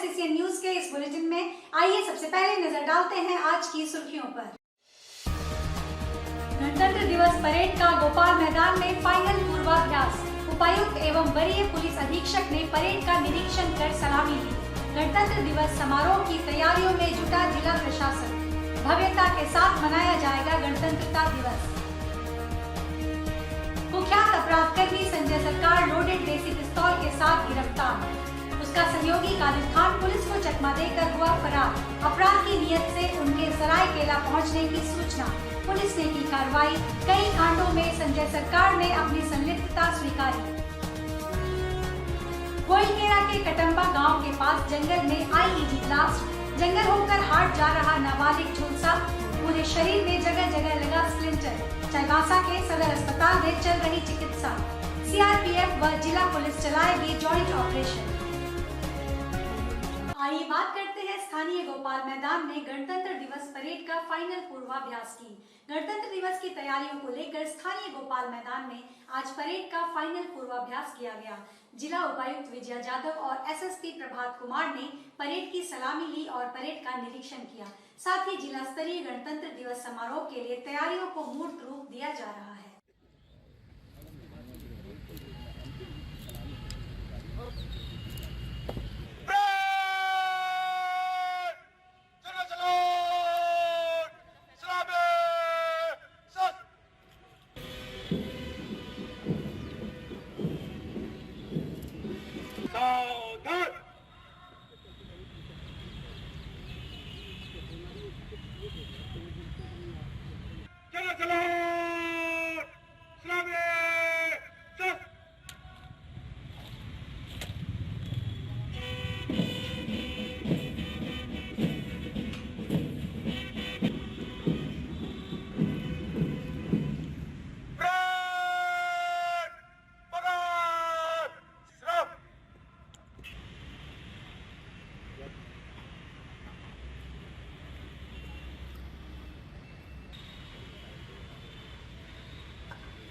SCCN news के इस bulletin में आइए सबसे पहले नजर डालते हैं आज की सुर्खियों पर। गणतंत्र दिवस परेड का गोपाल मैदान में फाइनल पूर्वाभ्यास। उपायुक्त एवं वरीय पुलिस अधीक्षक ने परेड का निरीक्षण कर सलामी ली। गणतंत्र दिवस समारोह की तैयारियों में जुटा जिला प्रशासन। भव्यता के साथ मनाया जाएगा गणतंत्रता दिवस। कुख्यात अपराधकर्मी संजय सरकार लोडेड देसी पिस्तौल के साथ गिरफ्तार। उसका सहयोगी कादिर खान पुलिस को चकमा देकर हुआ फरार। अपराध की नियत से उनके सरायकेला पहुंचने की सूचना। पुलिस ने की कार्रवाई। कई कांडों में संजय सरकार ने अपनी संलिप्तता स्वीकारी। गोइलकेरा के कटम्बा गांव के पास जंगल में IED ब्लास्ट। जंगल होकर हाट जा रहा नाबालिग झुलसा। पूरे शरीर में जगह जगह लगा स्प्लिंटर। चाईबासा के सदर अस्पताल में चल रही चिकित्सा। CRPF व जिला पुलिस चलाएगी जॉइंट ऑपरेशन। आइए बात करते हैं स्थानीय गोपाल मैदान में गणतंत्र दिवस परेड का फाइनल पूर्वाभ्यास की। गणतंत्र दिवस की तैयारियों को लेकर स्थानीय गोपाल मैदान में आज परेड का फाइनल पूर्वाभ्यास किया गया। जिला उपायुक्त विजया यादव और SSP प्रभात कुमार ने परेड की सलामी ली और परेड का निरीक्षण किया। साथ ही जिला स्तरीय गणतंत्र दिवस समारोह के लिए तैयारियों को मूर्त रूप दिया जा रहा है।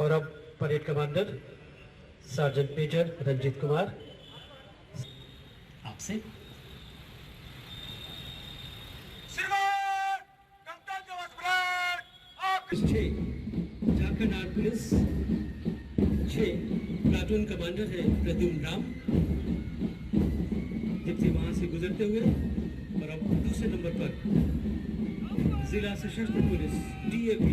और अब parade commander sergeant major Ranjit Kumar आपसे Jharkhand arm police 6 platoon commander है प्रद्युम्न राम, जबकि वहां से गुजरते हुए और अब दूसरे नंबर पर जिला सशस्त्र पुलिस DAP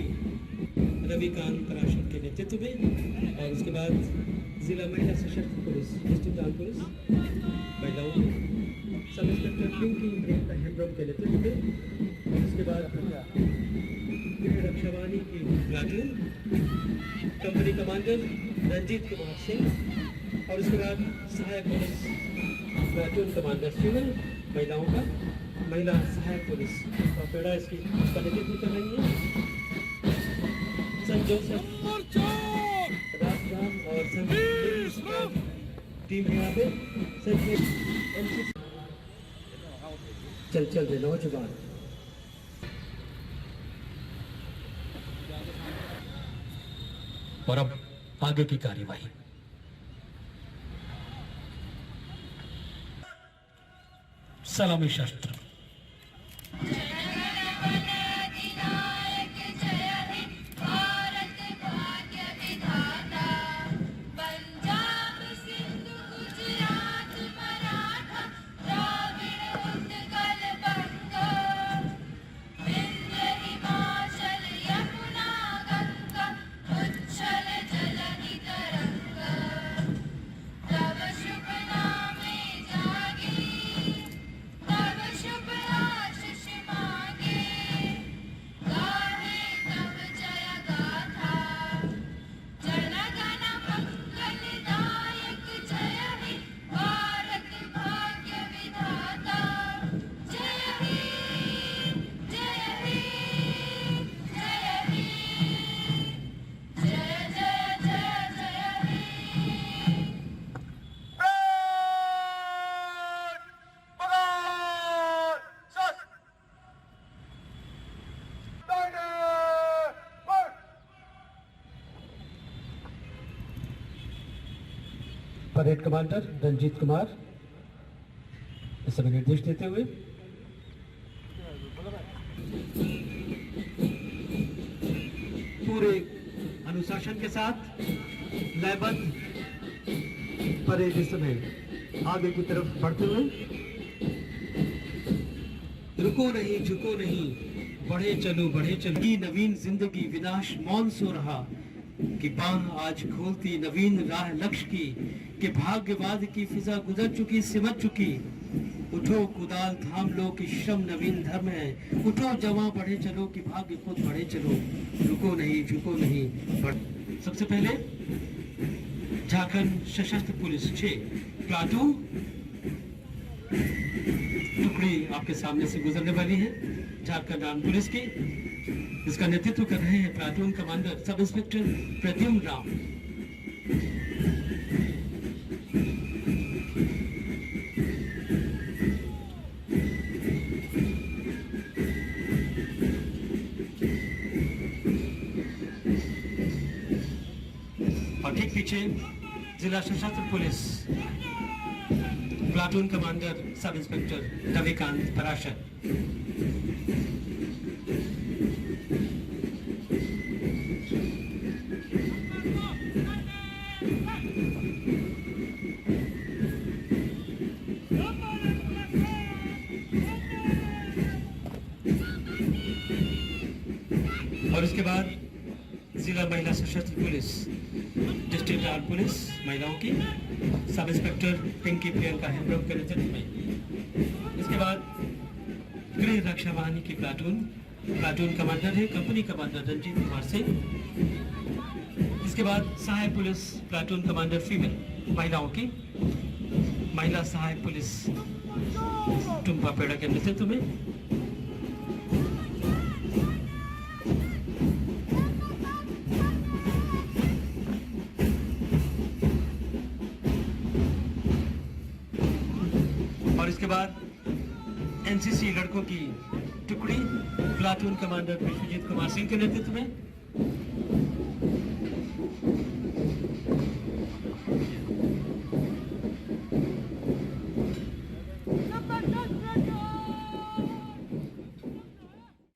रविकांत पराशर के नेतृत्व में, और उसके बाद जिला महिला सशस्त्र पुलिस डिस्ट्रिक्ट पुलिस महिलाओं सब इंस्पेक्टर पिंकी हेम्ब्रम के नेतृत्व में, और उसके बाद रक्षावाणी की platoon company commander Ranjit Kumar Singh, और उसके बाद सहायक पुलिस प्लाटून कमांडर सिविल महिलाओं का महिला सहायक पुलिस पेड़ा इसकी नेतृत्व कर रही है। संत जोसेफ राम और संत टीम यहाँ पे चल रहे नौजवान। और अब आगे की कार्यवाही। सलामी शस्त्र। परेड कमांडर रंजीत कुमार इस समय निर्देश देते हुए पूरे अनुशासन के साथ लयबद्ध परेड इस समय आगे की तरफ बढ़ते हुए, रुको नहीं झुको नहीं, बढ़े चलो बढ़े चलो। की नवीन जिंदगी विनाश मौन सो रहा कि बाह आज खोलती नवीन राह लक्ष्य की, कि भाग्यवाद की फिजा गुजर चुकी सिमट चुकी। उठो कुदाल थाम लो कि श्रम नवीन धर्म है, उठो जवां बढ़े चलो कि भाग्य खुद बढ़े चलो। रुको नहीं झुको नहीं बढ़। सबसे पहले झारखंड सशस्त्र पुलिस 6 प्लाटून टुकड़ी आपके सामने से गुजरने वाली है। झारखंड आर्म पुलिस की, इसका नेतृत्व कर रहे हैं platoon commander sub inspector Pradyumn Ram. और ठीक पीछे जिला सशस्त्र police platoon commander sub inspector Ravikant Parashar. और उसके बाद जिला महिला सशस्त्र पुलिस डिस्ट्रिक्ट आर्म पुलिस महिलाओं की सब इंस्पेक्टर पिंकी प्रियंका हेम्ब्रम के नेतृत्व में। इसके बाद गृह रक्षा वाहिनी की प्लाटून कमांडर है कंपनी कमांडर रंजीत कुमार सिंह। इसके बाद सहायक पुलिस प्लाटून कमांडर फीमेल महिलाओं की महिला सहायक पुलिस टुम्पा पेड़ा के नेतृत्व में। और इसके बाद एनसीसी लड़कों की टुकड़ी प्लाटून कमांडर विश्वजीत कुमार सिंह के नेतृत्व में।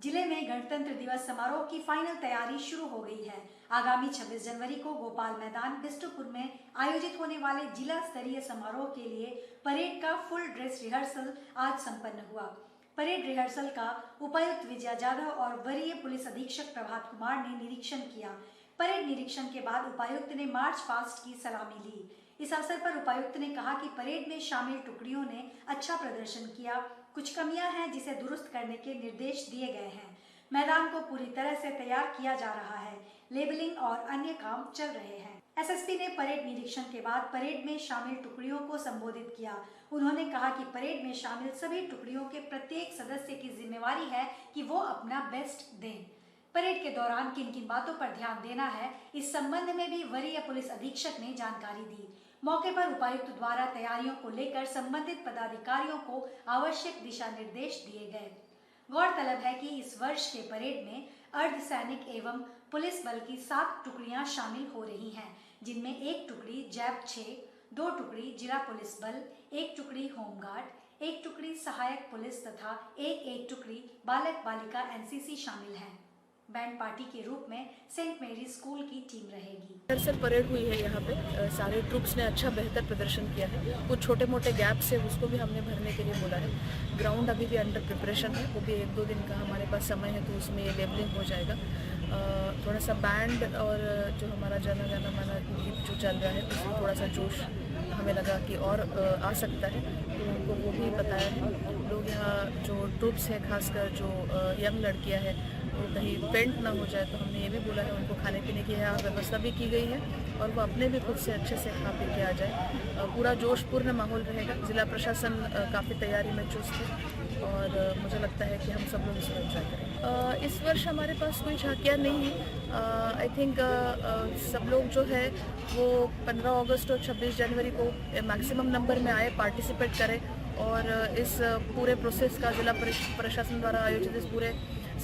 जिले में गणतंत्र दिवस समारोह की फाइनल तैयारी शुरू हो गई है। आगामी 26 जनवरी को गोपाल मैदान बिष्टुपुर में आयोजित होने वाले जिला स्तरीय समारोह के लिए परेड का फुल ड्रेस रिहर्सल आज संपन्न हुआ। परेड रिहर्सल का उपायुक्त विजया जाधव और वरीय पुलिस अधीक्षक प्रभात कुमार ने निरीक्षण किया। परेड निरीक्षण के बाद उपायुक्त ने मार्च पास्ट की सलामी ली। इस अवसर पर उपायुक्त ने कहा कि परेड में शामिल टुकड़ियों ने अच्छा प्रदर्शन किया। कुछ कमियां हैं जिसे दुरुस्त करने के निर्देश दिए गए हैं। मैदान को पूरी तरह से तैयार किया जा रहा है। लेबलिंग और अन्य काम चल रहे हैं। एसएसपी ने परेड निरीक्षण के बाद परेड में शामिल टुकड़ियों को संबोधित किया। उन्होंने कहा कि परेड में शामिल सभी टुकड़ियों के प्रत्येक सदस्य की जिम्मेवारी है कि वो अपना बेस्ट दें। परेड के दौरान किन किन बातों पर ध्यान देना है, इस संबंध में भी वरीय पुलिस अधीक्षक ने जानकारी दी। मौके पर उपायुक्त द्वारा तैयारियों को लेकर संबंधित पदाधिकारियों को आवश्यक दिशा निर्देश दिए गए। गौरतलब है कि इस वर्ष के परेड में अर्धसैनिक एवं पुलिस बल की 7 टुकड़ियां शामिल हो रही हैं, जिनमें 1 टुकड़ी जैप 6, 2 टुकड़ी जिला पुलिस बल, 1 टुकड़ी होमगार्ड, 1 टुकड़ी सहायक पुलिस तथा एक टुकड़ी बालक बालिका एनसीसी शामिल हैं। बैंड पार्टी के रूप में सेंट मेरी स्कूल की टीम रहेगी। दरअसल परेड हुई है यहाँ पे, सारे ट्रूप्स ने अच्छा बेहतर प्रदर्शन किया है। कुछ छोटे मोटे गैप्स है उसको भी हमने भरने के लिए बोला है। ग्राउंड अभी भी अंडर प्रिपरेशन है, वो भी 1-2 दिन का हमारे पास समय है, तो उसमें लेबलिंग हो जाएगा। थोड़ा सा बैंड और जो हमारा जाना माना गीत जो चल रहा है उसमें थोड़ा सा जोश हमें लगा कि और आ सकता है, तो उनको वो भी बताया है। लोग यहाँ जो ट्रूप्स हैं, खासकर जो यंग लड़कियाँ हैं, वो कहीं पेंट ना हो जाए, तो हमने ये भी बोला है उनको खाने पीने की यहाँ व्यवस्था भी की गई है और वो अपने भी खुद से अच्छे से खा पी के आ जाए। पूरा जोशपूर्ण माहौल रहेगा। जिला प्रशासन काफ़ी तैयारी में चुस्त है और मुझे लगता है कि हम सब लोग इसको एंजॉय करेंगे। इस वर्ष हमारे पास कोई झांकियाँ नहीं है। आई थिंक सब लोग जो है वो 15 अगस्त और 26 जनवरी को मैक्सिमम नंबर में आए, पार्टिसिपेट करें और इस पूरे प्रोसेस का जिला प्रशासन द्वारा आयोजित इस पूरे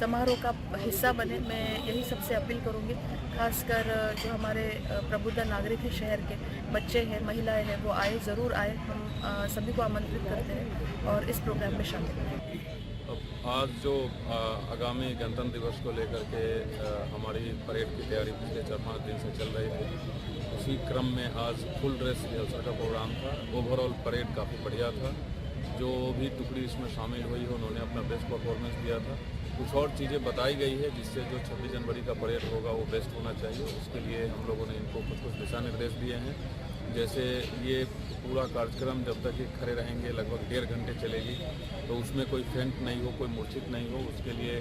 समारोह का हिस्सा बने। मैं यही सबसे अपील करूँगी, खासकर जो हमारे प्रबुद्ध नागरिक हैं शहर के, बच्चे हैं, महिलाएं हैं, वो आए, ज़रूर आए। हम सभी को आमंत्रित करते हैं और इस प्रोग्राम में शामिल हैं। आज जो आगामी गणतंत्र दिवस को लेकर के हमारी परेड की तैयारी पिछले 4-5 दिन से चल रही थी, उसी क्रम में आज फुल ड्रेस रिहर्सल का प्रोग्राम था। ओवरऑल परेड काफ़ी बढ़िया था। जो भी टुकड़ी इसमें शामिल हुई है उन्होंने अपना बेस्ट परफॉर्मेंस दिया था। कुछ और चीज़ें बताई गई है जिससे जो 26 जनवरी का परेड होगा वो बेस्ट होना चाहिए। उसके लिए हम लोगों ने इनको कुछ दिशा निर्देश दिए हैं। जैसे ये पूरा कार्यक्रम जब तक ये खड़े रहेंगे, लगभग 1.5 घंटे चलेगी, तो उसमें कोई फेंट नहीं हो, कोई मूर्छित नहीं हो। उसके लिए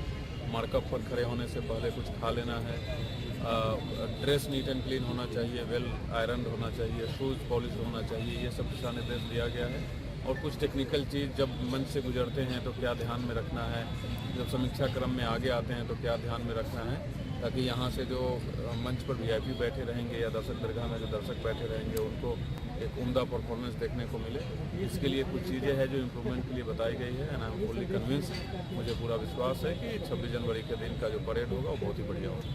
मार्कअप पर खड़े होने से पहले कुछ खा लेना है। ड्रेस नीट एंड क्लीन होना चाहिए, वेल आयरन होना चाहिए, शूज़ पॉलिश होना चाहिए। ये सब दिशा निर्देश दिया गया है। और कुछ टेक्निकल चीज़, जब मंच से गुजरते हैं तो क्या ध्यान में रखना है, जब समीक्षा क्रम में आगे आते हैं तो क्या ध्यान में रखना है, ताकि यहाँ से जो मंच पर वीआईपी बैठे रहेंगे या दर्शक दरगाह में जो दर्शक बैठे रहेंगे उनको एक उम्दा परफॉर्मेंस देखने को मिले। इसके लिए कुछ चीज़ें हैं जो इम्प्रूवमेंट के लिए बताई गई है and I am fully convince. मुझे पूरा विश्वास है कि 26 जनवरी के दिन का जो परेड होगा वो बहुत ही बढ़िया होगा।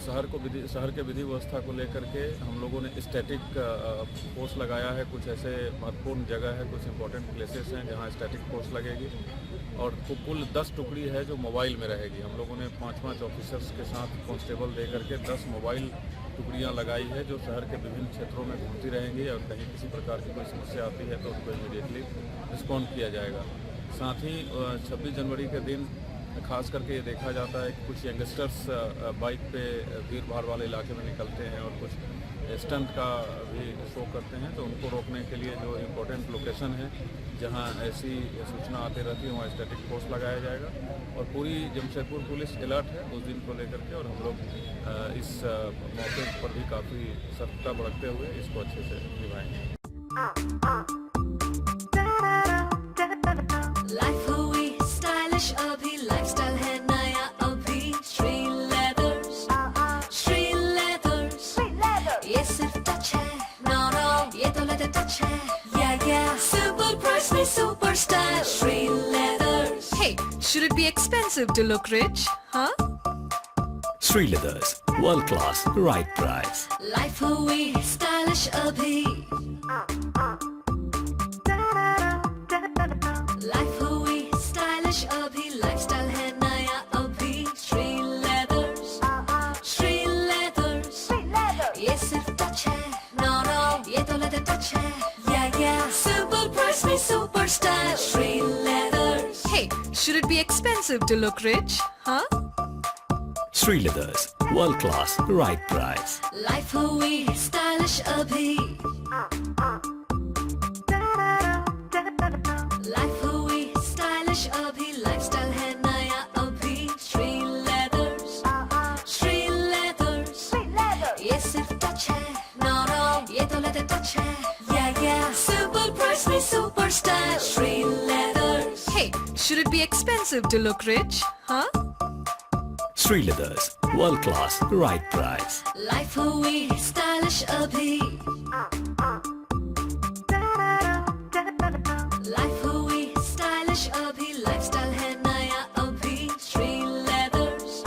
शहर के विधि व्यवस्था को लेकर के हम लोगों ने स्टैटिक फोर्स लगाया है। कुछ ऐसे महत्वपूर्ण जगह है, कुछ इंपॉर्टेंट प्लेसेस हैं जहाँ स्टैटिक फोर्स लगेगी और कुल 10 टुकड़ी है जो मोबाइल में रहेगी। हम लोगों ने 5-5 ऑफिसर्स के साथ कांस्टेबल दे करके 10 मोबाइल टुकड़ियाँ लगाई है जो शहर के विभिन्न क्षेत्रों में घूमती रहेंगी और कहीं किसी प्रकार की कोई समस्या आती है तो उनको इमीडिएटली रिस्पॉन्ड किया जाएगा। साथ ही 26 जनवरी के दिन खास करके ये देखा जाता है कि कुछ यंगस्टर्स बाइक पे भीड़ भाड़ वाले इलाके में निकलते हैं और कुछ स्टंट का भी शो करते हैं, तो उनको रोकने के लिए जो इम्पोर्टेंट लोकेशन है जहां ऐसी सूचना आती रहती है वहाँ स्टैटिक फोर्स लगाया जाएगा। और पूरी जमशेदपुर पुलिस अलर्ट है उस दिन को लेकर के, और हम लोग इस मौके पर भी काफ़ी सतर्कता बरतते हुए इसको अच्छे से निभाएंगे। लाइफ हुई स्टाइलिश अभी, लाइफस्टाइल है नया अभी। श्री लेदर्स, श्री लेदर्स, ये सिर्फ टच है, नो नो ये तो लेदर टच है। Yeah, simple price में super style. Shri leathers. Hey, should it be expensive to look rich? Huh? Sri Leathers, world class, right price. Life हुई स्टाइलिश अभी, लाइफ हुई स्टाइलिश अभी, लाइफस्टाइल है नया अभी। श्री लेदर्स, श्री लेदर्स, ये सिर्फ टच है, नो नो ये तो लेदर टच है। Yeah, simple price में super style. Shri leathers. Hey, should it be expensive to look rich? Huh? Sri Leathers, world class, right price. Life हुई स्टाइलिश अभी, लाइफ हुई स्टाइलिश अभी, लाइफस्टाइल है नया अभी। श्री लेदर्स, श्री लेदर्स, ये सिर्फ टच है, नो नो ये तो लेदर टच है। Yeah, simple price में super style. Shri leathers. Hey, should it be expensive to look rich? Huh? Sri Leathers, world class, right price. Life हुई स्टाइलिश अभी, लाइफ हुई स्टाइलिश अभी, लाइफस्टाइल है नया अभी। Shri leathers,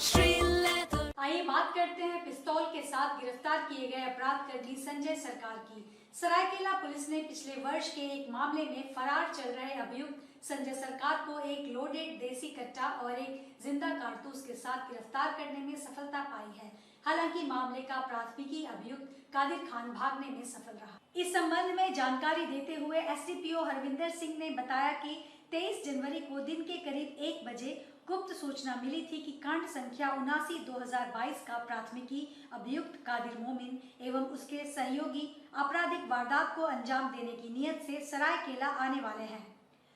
Shri leathers. आइए बात करते हैं पिस्तौल के साथ गिरफ्तार किए गए अपराधकर्मी संजय सरकार की। सरायकेला पुलिस ने पिछले वर्ष के एक मामले में फरार चल रहे अभियुक्त संजय सरकार को एक लोडेड देसी कट्टा और एक जिंदा कारतूस के साथ गिरफ्तार करने में सफलता पाई है। हालांकि मामले का प्राथमिकी अभियुक्त कादिर खान भागने में सफल रहा। इस संबंध में जानकारी देते हुए एसडीपीओ हरविंदर सिंह ने बताया कि 23 जनवरी को दिन के करीब 1 बजे गुप्त सूचना मिली थी कि कांड संख्या 79/2022 का प्राथमिकी अभियुक्त कादिर मोमिन एवं उसके सहयोगी आपराधिक वारदात को अंजाम देने की नीयत से सरायकेला आने वाले हैं।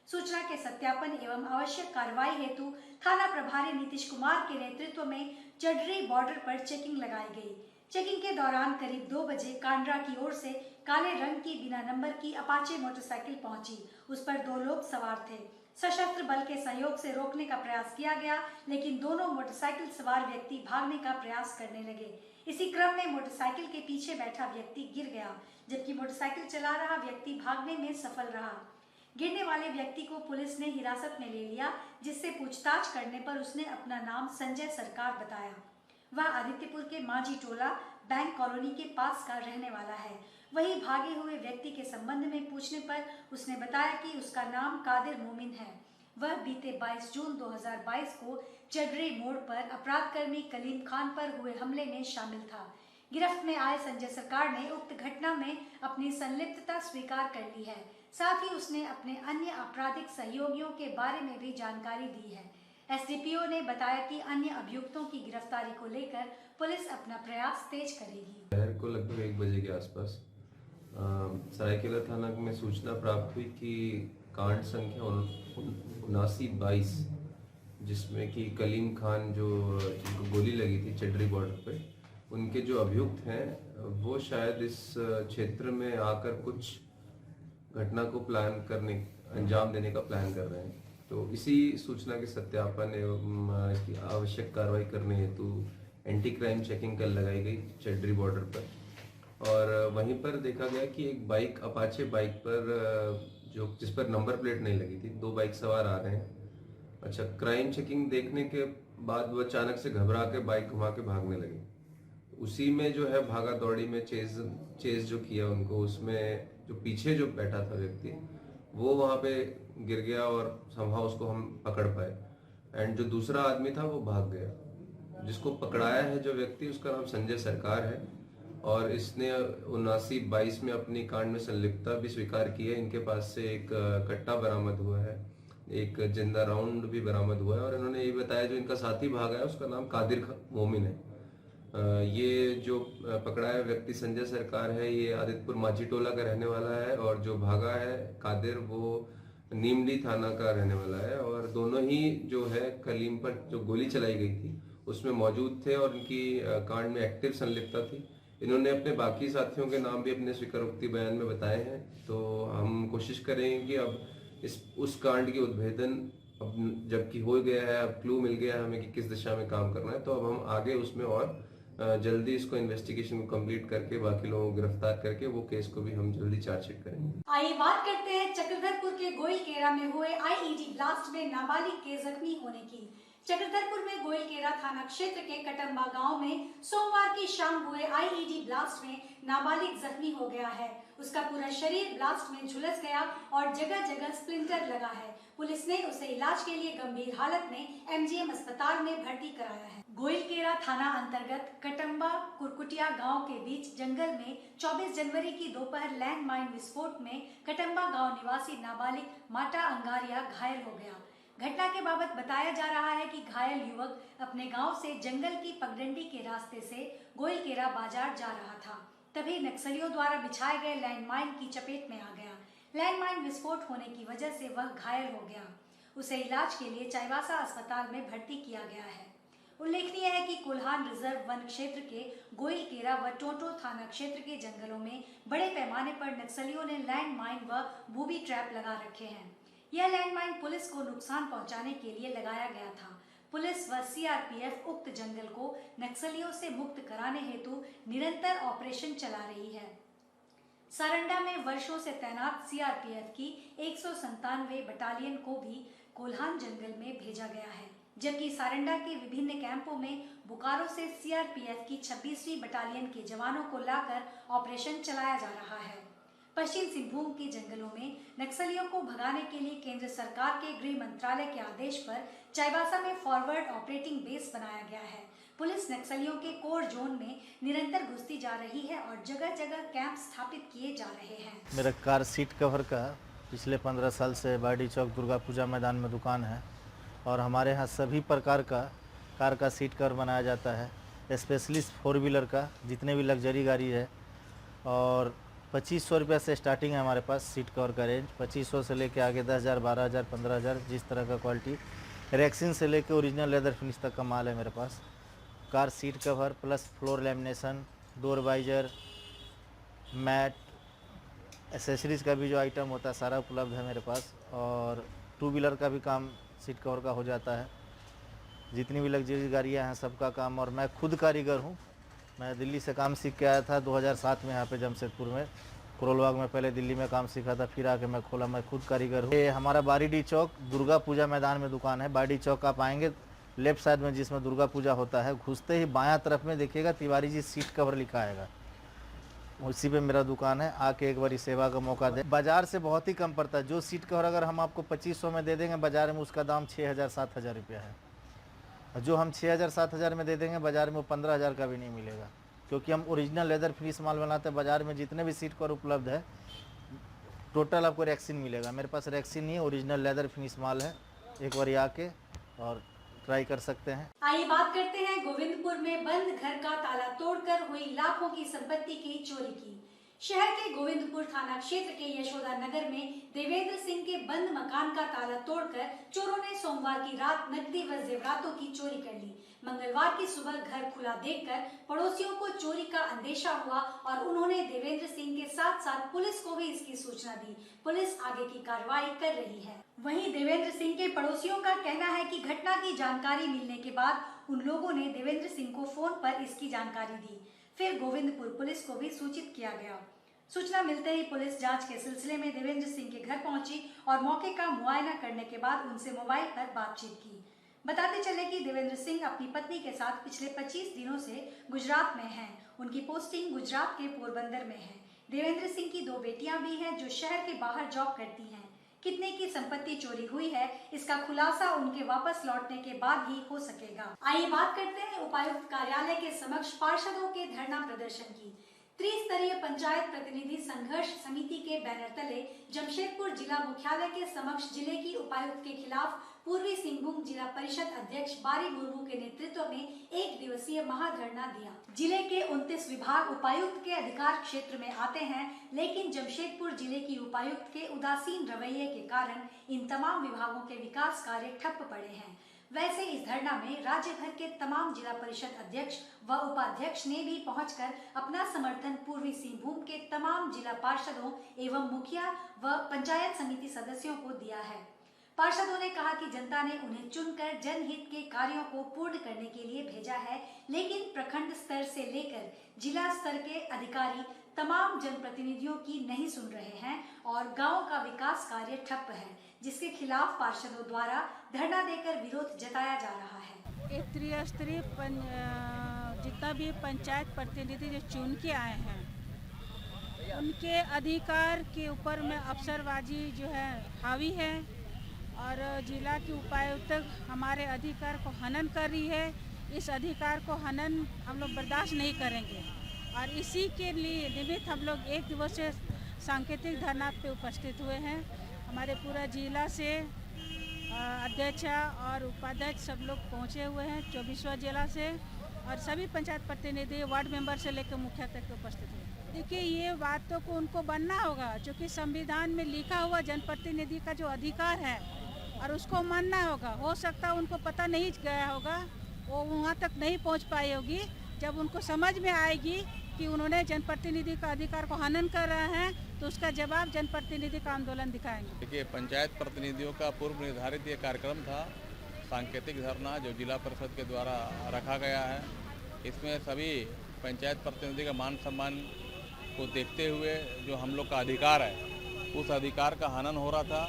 सूचना के सत्यापन एवं आवश्यक कार्रवाई हेतु थाना प्रभारी नीतीश कुमार के नेतृत्व में चडरी बॉर्डर पर चेकिंग लगाई गई। चेकिंग के दौरान करीब 2 बजे कांड्रा की ओर से काले रंग की बिना नंबर की अपाचे मोटरसाइकिल पहुंची। उस पर 2 लोग सवार थे। सशस्त्र बल के सहयोग से रोकने का प्रयास किया गया, लेकिन दोनों मोटरसाइकिल सवार व्यक्ति भागने का प्रयास करने लगे। इसी क्रम में मोटरसाइकिल के पीछे बैठा व्यक्ति गिर गया, जबकि मोटरसाइकिल चला रहा व्यक्ति भागने में सफल रहा। गिरने वाले व्यक्ति को पुलिस ने हिरासत में ले लिया, जिससे पूछताछ करने पर उसने अपना नाम संजय सरकार बताया। वह आदित्यपुर के मांझी टोला बैंक कॉलोनी के पास का रहने वाला है। वहीं भागे हुए व्यक्ति के संबंध में पूछने पर उसने बताया कि उसका नाम कादिर मोमिन है। वह बीते 22 जून 2022 को चडरे मोड़ पर अपराधकर्मी कलीम खान पर हुए हमले में शामिल था। गिरफ्त में आए संजय सरकार ने उक्त घटना में अपनी संलिप्तता स्वीकार कर ली है। साथ ही उसने अपने अन्य आपराधिक सहयोगियों के बारे में भी जानकारी दी है। एसडीपीओ ने बताया कि अन्य अभियुक्तों की गिरफ्तारी को लेकर पुलिस अपना प्रयास तेज करेगी। शहर को लगभग 1 बजे के आसपास सरायकेला थाना में सूचना प्राप्त हुई कि कांड संख्या 7922 जिसमें कि कलीम खान जिनको गोली लगी थी चडरी बॉर्डर पे, उनके जो अभियुक्त हैं वो शायद इस क्षेत्र में आकर कुछ घटना को अंजाम देने का प्लान कर रहे हैं। तो इसी सूचना के सत्यापन एवं इसकी आवश्यक कार्रवाई करने हेतु एंटी क्राइम चेकिंग कल लगाई गई चडरी बॉर्डर पर। और वहीं पर देखा गया कि एक बाइक अपाचे बाइक पर जिस पर नंबर प्लेट नहीं लगी थी, 2 बाइक सवार आ रहे हैं। अच्छा, क्राइम चेकिंग देखने के बाद वो अचानक से घबरा के बाइक घुमा के भागने लगे। उसी में जो है भागा दौड़ी में चेज जो किया उनको, उसमें जो पीछे जो बैठा था व्यक्ति वो वहाँ पे गिर गया और समहाउ उसको हम पकड़ पाए। एंड जो दूसरा आदमी था वो भाग गया। जिसको पकड़ाया है जो व्यक्ति, उसका नाम संजय सरकार है और इसने 7922 में अपनी कांड में संलिप्तता भी स्वीकार की है। इनके पास से एक कट्टा बरामद हुआ है, एक जिंदा राउंड भी बरामद हुआ है और इन्होंने ये बताया जो इनका साथी भागा है उसका नाम कादिर मोमिन है। ये जो पकड़ाया व्यक्ति संजय सरकार है, ये आदित्यपुर मांझी टोला का रहने वाला है और जो भागा है कादिर वो नीमली थाना का रहने वाला है। और दोनों ही जो है कलीम पर जो गोली चलाई गई थी उसमें मौजूद थे और इनकी कांड में एक्टिव संलिप्तता थी। इन्होंने अपने बाकी साथियों के नाम भी अपने स्वीकारोक्ति बयान में बताए हैं। तो हम कोशिश करेंगे कि अब उस कांड की उद्भेदन अब जबकि हो गया है, अब क्लू मिल गया है हमें कि किस दिशा में काम करना है, तो अब हम आगे उसमें और जल्दी इसको इन्वेस्टिगेशन को कंप्लीट करके बाकी लोगों को गिरफ्तार करके वो केस को भी हम जल्दी चार्जशीट करेंगे। आइए बात करते हैं चक्रधरपुर के गोइलकेरा में हुए आईईडी ब्लास्ट में नाबालिग के जख्मी होने की। चक्रधरपुर में गोइलकेरा थाना क्षेत्र के कटम्बा गांव में सोमवार की शाम हुए आईईडी ब्लास्ट में नाबालिग जख्मी हो गया है। उसका पूरा शरीर ब्लास्ट में झुलस गया और जगह जगह स्प्लिंटर लगा है। पुलिस ने उसे इलाज के लिए गंभीर हालत में एमजीएम अस्पताल में भर्ती कराया है। गोइलकेरा थाना अंतर्गत कटम्बा कुरकुटिया गांव के बीच जंगल में 24 जनवरी की दोपहर लैंड माइन विस्फोट में कटम्बा गांव निवासी नाबालिग माटा अंगारिया घायल हो गया। घटना के बाबत बताया जा रहा है कि घायल युवक अपने गांव से जंगल की पगडंडी के रास्ते से गोइलकेरा बाजार जा रहा था, तभी नक्सलियों द्वारा बिछाए गए लैंडमाइन की चपेट में आ गया। लैंडमाइन विस्फोट होने की वजह से वह घायल हो गया। उसे इलाज के लिए चाईबासा अस्पताल में भर्ती किया गया है। उल्लेखनीय है कि कोल्हान रिजर्व वन क्षेत्र के गोइलकेरा व टोटो थाना क्षेत्र के जंगलों में बड़े पैमाने पर नक्सलियों ने लैंडमाइन व बूबी ट्रैप लगा रखे हैं। यह लैंडमाइन पुलिस को नुकसान पहुंचाने के लिए लगाया गया था। पुलिस व सीआरपीएफ उक्त जंगल को नक्सलियों से मुक्त कराने हेतु निरंतर ऑपरेशन चला रही है। सारंडा में वर्षों से तैनात सीआरपीएफ की 197 बटालियन को भी कोल्हान जंगल में भेजा गया है, जबकि सारंडा के विभिन्न कैंपों में बोकारो से सीआरपीएफ की 26वीं बटालियन के जवानों को लाकर ऑपरेशन चलाया जा रहा है। पश्चिम सिंहभूम के जंगलों में नक्सलियों को भगाने के लिए केंद्र सरकार के गृह मंत्रालय के आदेश पर चाईबासा में फॉरवर्ड ऑपरेटिंग बेस बनाया गया है। पुलिस नक्सलियों के कोर जोन में निरंतर घुसती जा रही है और जगह जगह कैंप स्थापित किए जा रहे हैं। मेरा कार सीट कवर का पिछले 15 साल से बाडी चौक दुर्गा पूजा मैदान में दुकान है और हमारे यहाँ सभी प्रकार का कार का सीट कवर बनाया जाता है, स्पेशली 4 व्हीलर का, जितने भी लग्जरी गाड़ी है। और 2500 रुपये से स्टार्टिंग है हमारे पास सीट कवर का रेंज। 2500 से लेके आगे 10,000, 12,000, 15,000, जिस तरह का क्वालिटी, रेक्सिन से लेके ओरिजिनल लेदर फिनिश तक का माल है मेरे पास। Car seat cover plus floor lamination, door visor, mat, accessories का भी जो आइटम होता है सारा उपलब्ध है मेरे पास। और 2 व्हीलर का भी काम सीट कवर का हो जाता है। जितनी भी लग्जरी गाड़ियाँ हैं सबका काम, और मैं खुद कारीगर हूँ। मैं दिल्ली से काम सीख के आया था 2007 में यहाँ पे जमशेदपुर में कोरोलबाग में पहले दिल्ली में काम सीखा था, फिर आके मैं खोला, मैं खुद कारीगर हूँ। ये हमारा बारीडी चौक दुर्गा पूजा मैदान में दुकान है। बारीडी चौक आप आएंगे लेफ्ट साइड में जिसमें दुर्गा पूजा होता है, घुसते ही बायां तरफ में देखिएगा तिवारी जी सीट कवर लिखा आएगा, उसी पे मेरा दुकान है। आके एक बारी सेवा का मौका दे। बाजार से बहुत ही कम पड़ता है। जो सीट कवर अगर हम आपको 2500 में दे देंगे, बाजार में उसका दाम 6000-7000 रुपया है। और जो हम 6000-7000 में दे देंगे, बाजार में वो 15000 का भी नहीं मिलेगा, क्योंकि हम ओरिजिनल लेदर फिनिश माल बनाते हैं। बाजार में जितने भी सीट कवर उपलब्ध है टोटल आपको रैक्सीन मिलेगा। मेरे पास रैक्सीन नहीं है, ओरिजिनल लेदर फिनिश माल है। एक बार आके और ट्राई कर सकते हैं। आइए बात करते हैं गोविंदपुर में बंद घर का ताला तोड़कर हुई लाखों की संपत्ति की चोरी की। शहर के गोविंदपुर थाना क्षेत्र के यशोदा नगर में देवेंद्र सिंह के बंद मकान का ताला तोड़कर चोरों ने सोमवार की रात नकदी व जेवरातों की चोरी कर ली। मंगलवार की सुबह घर खुला देखकर पड़ोसियों को चोरी का अंदेशा हुआ और उन्होंने देवेंद्र सिंह के साथ साथ पुलिस को भी इसकी सूचना दी। पुलिस आगे की कार्रवाई कर रही है। वहीं देवेंद्र सिंह के पड़ोसियों का कहना है कि घटना की जानकारी मिलने के बाद उन लोगों ने देवेंद्र सिंह को फोन पर इसकी जानकारी दी। फिर गोविंदपुर पुलिस को भी सूचित किया गया। सूचना मिलते ही पुलिस जांच के सिलसिले में देवेंद्र सिंह के घर पहुंची और मौके का मुआयना करने के बाद उनसे मोबाइल पर बातचीत की। बताते चले कि देवेंद्र सिंह अपनी पत्नी के साथ पिछले 25 दिनों से गुजरात में हैं। उनकी पोस्टिंग गुजरात के पोरबंदर में है। देवेंद्र सिंह की 2 बेटियां भी हैं जो शहर के बाहर जॉब करती हैं। कितने की संपत्ति चोरी हुई है, इसका खुलासा उनके वापस लौटने के बाद ही हो सकेगा। आइए बात करते हैं उपायुक्त कार्यालय के समक्ष पार्षदों के धरना प्रदर्शन की। त्रिस्तरीय पंचायत प्रतिनिधि संघर्ष समिति के बैनर तले जमशेदपुर जिला मुख्यालय के समक्ष जिले की उपायुक्त के खिलाफ पूर्वी सिंहभूम जिला परिषद अध्यक्ष बारी मुर्मू के नेतृत्व में 1 दिवसीय महाधरना दिया। जिले के 29 विभाग उपायुक्त के अधिकार क्षेत्र में आते हैं, लेकिन जमशेदपुर जिले की उपायुक्त के उदासीन रवैये के कारण इन तमाम विभागों के विकास कार्य ठप पड़े हैं। वैसे इस धरना में राज्य भर के तमाम जिला परिषद अध्यक्ष व उपाध्यक्ष ने भी पहुंचकर अपना समर्थन पूर्वी सिंहभूम के तमाम जिला पार्षदों एवं मुखिया व पंचायत समिति सदस्यों को दिया है। पार्षदों ने कहा कि जनता ने उन्हें चुनकर जनहित के कार्यों को पूर्ण करने के लिए भेजा है, लेकिन प्रखंड स्तर से लेकर जिला स्तर के अधिकारी तमाम जनप्रतिनिधियों की नहीं सुन रहे हैं और गांव का विकास कार्य ठप है, जिसके खिलाफ पार्षदों द्वारा धरना देकर विरोध जताया जा रहा है। त्रिस्तरीय जितना भी पंचायत प्रतिनिधि जो चुन के आए हैं, उनके अधिकार के ऊपर में अफसरबाजी जो है हावी है और जिला की उपायुक्त हमारे अधिकार को हनन कर रही है। इस अधिकार को हनन हम लोग बर्दाश्त नहीं करेंगे और इसी के लिए निमित्त हम लोग 1 दिवसीय सांकेतिक धरना पे उपस्थित हुए हैं। हमारे पूरा जिला से अध्यक्ष और उपाध्यक्ष सब लोग पहुंचे हुए हैं, 24वां जिला से, और सभी पंचायत प्रतिनिधि वार्ड मेंबर से लेकर मुखिया तक उपस्थित हुए। देखिए, ये बातों को उनको बनना होगा, जो कि संविधान में लिखा हुआ जनप्रतिनिधि का जो अधिकार है और उसको मानना होगा। हो सकता है उनको पता नहीं गया होगा, वो वहाँ तक नहीं पहुँच पाई होगी। जब उनको समझ में आएगी कि उन्होंने जनप्रतिनिधि का अधिकार को हनन कर रहे हैं, तो उसका जवाब जनप्रतिनिधि का आंदोलन दिखाएंगे। देखिए, पंचायत प्रतिनिधियों का पूर्व निर्धारित ये कार्यक्रम था सांकेतिक धरना, जो जिला परिषद के द्वारा रखा गया है। इसमें सभी पंचायत प्रतिनिधि का मान सम्मान को देखते हुए जो हम लोग का अधिकार है, उस अधिकार का हनन हो रहा था,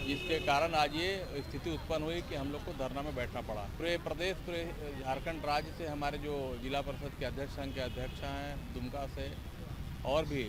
जिसके कारण आज ये स्थिति उत्पन्न हुई कि हम लोग को धरना में बैठना पड़ा। पूरे प्रदेश, पूरे झारखंड राज्य से हमारे जो जिला परिषद के अध्यक्ष संघ के अध्यक्ष हैं, दुमका से, और भी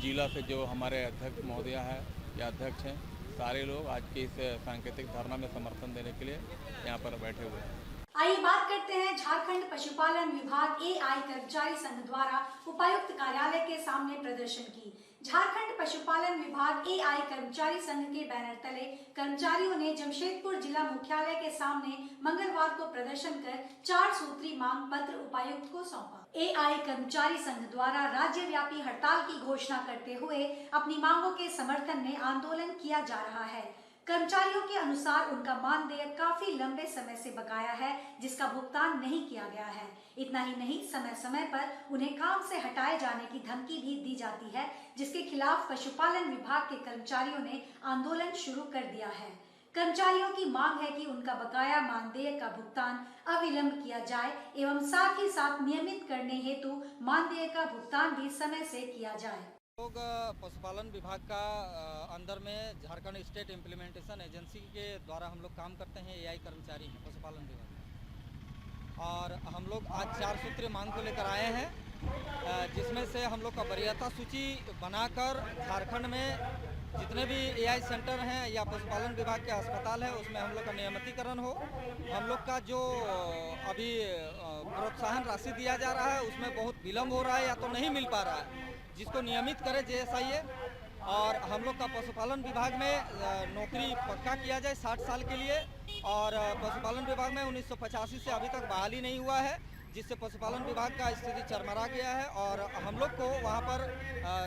जिला से जो हमारे अध्यक्ष महोदया है या अध्यक्ष हैं, सारे लोग आज के इस सांकेतिक धरना में समर्थन देने के लिए यहाँ पर बैठे हुए हैं। आइए बात करते हैं झारखंड पशुपालन विभाग एआई कर्मचारी संघ द्वारा उपायुक्त कार्यालय के सामने प्रदर्शन की। झारखंड पशुपालन विभाग एआई कर्मचारी संघ के बैनर तले कर्मचारियों ने जमशेदपुर जिला मुख्यालय के सामने मंगलवार को प्रदर्शन कर 4 सूत्री मांग पत्र उपायुक्त को सौंपा। एआई कर्मचारी संघ द्वारा राज्यव्यापी हड़ताल की घोषणा करते हुए अपनी मांगों के समर्थन में आंदोलन किया जा रहा है। कर्मचारियों के अनुसार उनका मानदेय काफी लंबे समय से बकाया है, जिसका भुगतान नहीं किया गया है। इतना ही नहीं, समय समय पर उन्हें काम से हटाए जाने की धमकी भी दी जाती है, जिसके खिलाफ पशुपालन विभाग के कर्मचारियों ने आंदोलन शुरू कर दिया है। कर्मचारियों की मांग है कि उनका बकाया मानदेय का भुगतान अविलंब किया जाए एवं साथ ही साथ नियमित करने हेतु मानदेय का भुगतान भी समय से किया जाए। लोग पशुपालन विभाग का अंदर में झारखंड स्टेट इम्प्लीमेंटेशन एजेंसी के द्वारा हम लोग काम करते हैं। एआई कर्मचारी हैं पशुपालन विभाग में। और हम लोग आज 4 सूत्रीय मांग को लेकर आए हैं, जिसमें से हम लोग का वरीयता सूची बनाकर झारखंड में जितने भी एआई सेंटर हैं या पशुपालन विभाग के अस्पताल है उसमें हम लोग का नियमितीकरण हो। हम लोग का जो अभी प्रोत्साहन राशि दिया जा रहा है उसमें बहुत विलम्ब हो रहा है या तो नहीं मिल पा रहा है, जिसको नियमित करे JSIA। और हम लोग का पशुपालन विभाग में नौकरी पक्का किया जाए 60 साल के लिए। और पशुपालन विभाग में 1985 से अभी तक बहाली नहीं हुआ है, जिससे पशुपालन विभाग का स्थिति चरमरा गया है। और हम लोग को वहाँ पर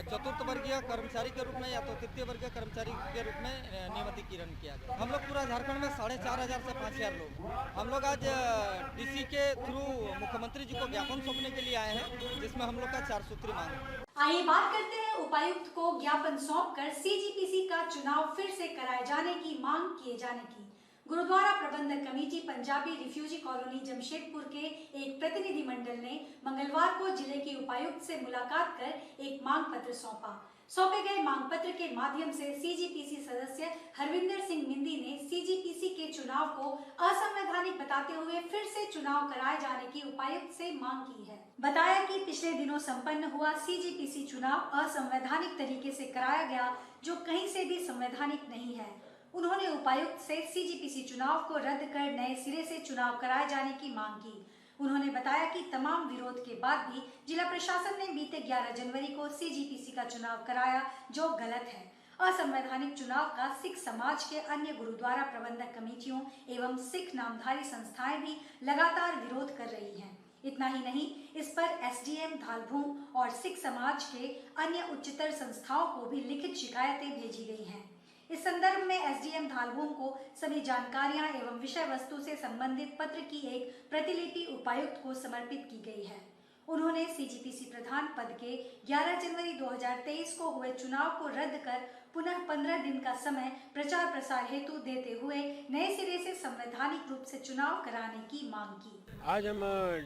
चतुर्थ वर्गीय कर्मचारी के रूप में या तो तृतीय वर्गीय कर्मचारी के रूप में नियमितीकरण किया गया। हम लोग पूरा झारखंड में 4500 से 5000 लोग हम लोग आज DC के थ्रू मुख्यमंत्री जी को ज्ञापन सौंपने के लिए आए हैं, जिसमें हम लोग का 4 सूत्री मांग है। आइए बात करते हैं उपायुक्त को ज्ञापन सौंपकर CGPC का चुनाव फिर से कराए जाने की मांग किए जाने की। गुरुद्वारा प्रबंधक committee Punjabi refugee colony Jamshedpur के एक प्रतिनिधि मंडल ने मंगलवार को जिले के उपायुक्त से मुलाकात कर एक मांग पत्र सौंपा। सौंपे गए मांग पत्र के माध्यम से CGPC सदस्य हरविंदर सिंह मिंदी ने CGPC के चुनाव को असंवैधानिक बताते हुए फिर से चुनाव कराए जाने की उपायुक्त से मांग की है। बताया कि पिछले दिनों संपन्न हुआ CGPC चुनाव असंवैधानिक तरीके से कराया गया, जो कहीं से भी संवैधानिक नहीं है। उन्होंने उपायुक्त से CGPC चुनाव को रद्द कर नए सिरे से चुनाव कराए जाने की मांग की। उन्होंने बताया कि तमाम विरोध के बाद भी जिला प्रशासन ने बीते 11 जनवरी को CGPC का चुनाव कराया, जो गलत है। असंवैधानिक चुनाव का सिख समाज के अन्य गुरुद्वारा प्रबंधक कमेटियों एवं सिख नामधारी संस्थाएं भी लगातार विरोध कर रही हैं। इतना ही नहीं, इस पर SDM धालभूम और सिख समाज के अन्य उच्चतर संस्थाओं को भी लिखित शिकायतें भेजी गई हैं। इस संदर्भ में SDM धालभूम को सभी जानकारियां एवं विषय वस्तु से संबंधित पत्र की एक प्रतिलिपि उपायुक्त को समर्पित की गई है। उन्होंने CGPC प्रधान पद के 11 जनवरी 2023 को हुए चुनाव को रद्द कर पुनः 15 दिन का समय प्रचार प्रसार हेतु देते हुए नए सिरे से संवैधानिक रूप से चुनाव कराने की मांग की। आज हम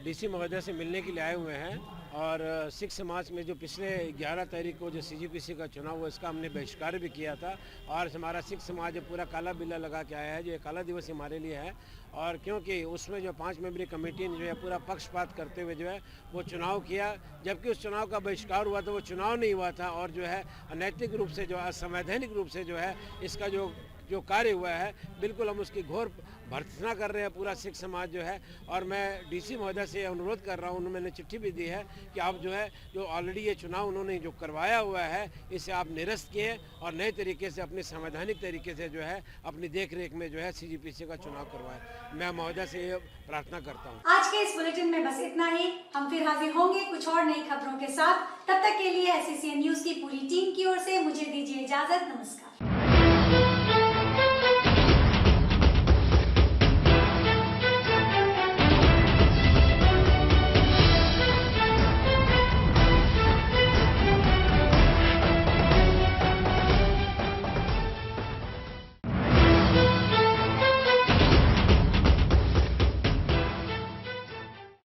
DC महोदय से मिलने के लिए आए हुए हैं और सिख समाज में जो पिछले 11 तारीख को जो CGPC का चुनाव हुआ, इसका हमने बहिष्कार भी किया था। और हमारा सिख समाज पूरा काला बिल्ला लगा के आया है, जो एक काला दिवस हमारे लिए है। और क्योंकि उसमें जो 5 मेंबरी कमेटी ने जो है पूरा पक्षपात करते हुए जो है वो चुनाव किया, जबकि उस चुनाव का बहिष्कार हुआ तो वो चुनाव नहीं हुआ था। और जो है अनैतिक रूप से, जो असंवैधानिक रूप से जो है इसका जो कार्य हुआ है, बिल्कुल हम उसकी घोर भर्त्सना कर रहे हैं पूरा सिख समाज जो है। और मैं DC महोदय से अनुरोध कर रहा हूँ, उन्होंने चिट्ठी भी दी है कि आप जो है जो ऑलरेडी ये चुनाव उन्होंने जो करवाया हुआ है, इसे आप निरस्त किए और नए तरीके से अपने संवैधानिक तरीके से जो है अपनी देख रेख में जो है CGPC का चुनाव करवाए। मैं महोदय से ये प्रार्थना करता हूँ। आज के इस बुलेटिन में बस इतना ही। हम फिर हाजिर होंगे कुछ और नई खबरों के साथ। तब तक के लिए SCCN न्यूज की पूरी टीम की ओर से मुझे दीजिए इजाजत। नमस्कार।